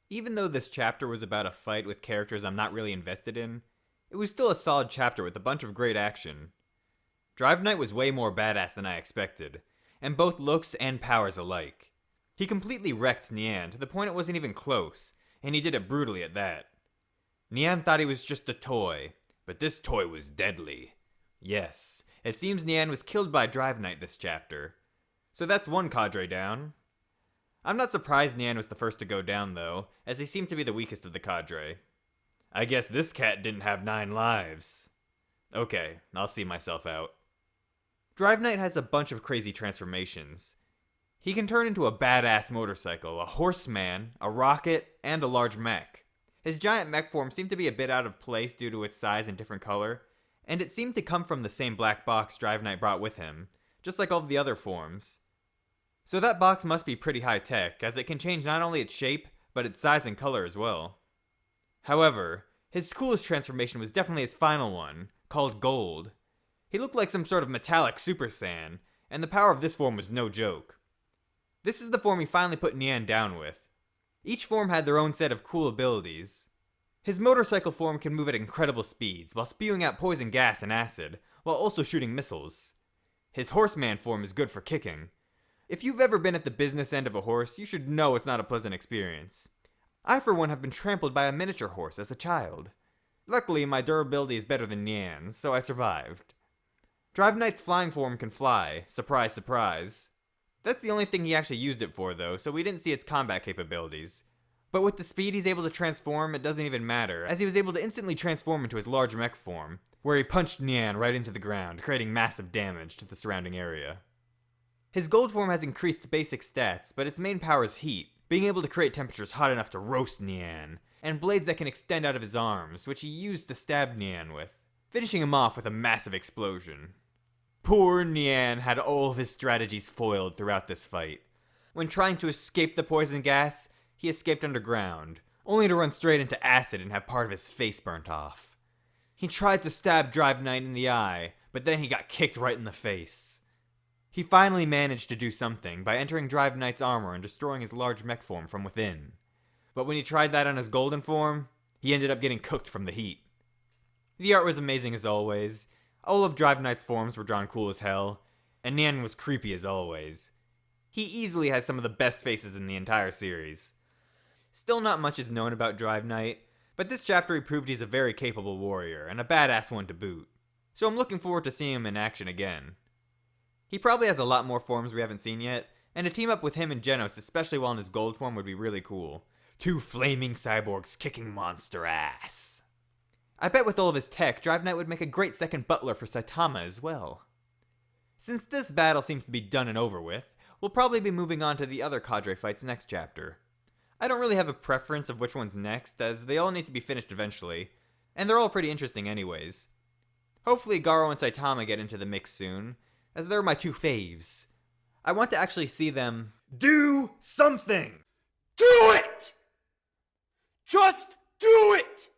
Even though this chapter was about a fight with characters I'm not really invested in, it was still a solid chapter with a bunch of great action. Drive Knight was way more badass than I expected, and both looks and powers alike. He completely wrecked Nian to the point it wasn't even close, and he did it brutally at that. Nian thought he was just a toy, but this toy was deadly. Yes, it seems Nian was killed by Drive Knight this chapter. So that's one cadre down. I'm not surprised Nian was the first to go down though, as he seemed to be the weakest of the cadre. I guess this cat didn't have 9 lives. Okay, I'll see myself out. Drive Knight has a bunch of crazy transformations. He can turn into a badass motorcycle, a horseman, a rocket, and a large mech. His giant mech form seemed to be a bit out of place due to its size and different color, and it seemed to come from the same black box Drive Knight brought with him, just like all of the other forms. So that box must be pretty high tech, as it can change not only its shape, but its size and color as well. However, his coolest transformation was definitely his final one, called Gold. He looked like some sort of metallic Super Saiyan, and the power of this form was no joke. This is the form he finally put Nian down with. Each form had their own set of cool abilities. His motorcycle form can move at incredible speeds, while spewing out poison gas and acid, while also shooting missiles. His horseman form is good for kicking. If you've ever been at the business end of a horse, you should know it's not a pleasant experience. I for one have been trampled by a miniature horse as a child. Luckily, my durability is better than Nian's, so I survived. Drive Knight's flying form can fly, surprise surprise. That's the only thing he actually used it for though, so we didn't see its combat capabilities. But with the speed he's able to transform, it doesn't even matter, as he was able to instantly transform into his large mech form, where he punched Nian right into the ground, creating massive damage to the surrounding area. His gold form has increased basic stats, but its main power is heat, being able to create temperatures hot enough to roast Nian, and blades that can extend out of his arms, which he used to stab Nian with, finishing him off with a massive explosion. Poor Nian had all of his strategies foiled throughout this fight. When trying to escape the poison gas, he escaped underground, only to run straight into acid and have part of his face burnt off. He tried to stab Drive Knight in the eye, but then he got kicked right in the face. He finally managed to do something by entering Drive Knight's armor and destroying his large mech form from within. But when he tried that on his golden form, he ended up getting cooked from the heat. The art was amazing as always. All of Drive Knight's forms were drawn cool as hell, and Nian was creepy as always. He easily has some of the best faces in the entire series. Still not much is known about Drive Knight, but this chapter he proved he's a very capable warrior, and a badass one to boot. So I'm looking forward to seeing him in action again. He probably has a lot more forms we haven't seen yet, and a team up with him and Genos, especially while in his gold form, would be really cool. 2 flaming cyborgs kicking monster ass. I bet with all of his tech, Drive Knight would make a great second butler for Saitama as well. Since this battle seems to be done and over with, we'll probably be moving on to the other cadre fights next chapter. I don't really have a preference of which one's next, as they all need to be finished eventually, and they're all pretty interesting anyways. Hopefully Garo and Saitama get into the mix soon, as they're my 2 faves. I want to actually see them do something! Do it! Just do it!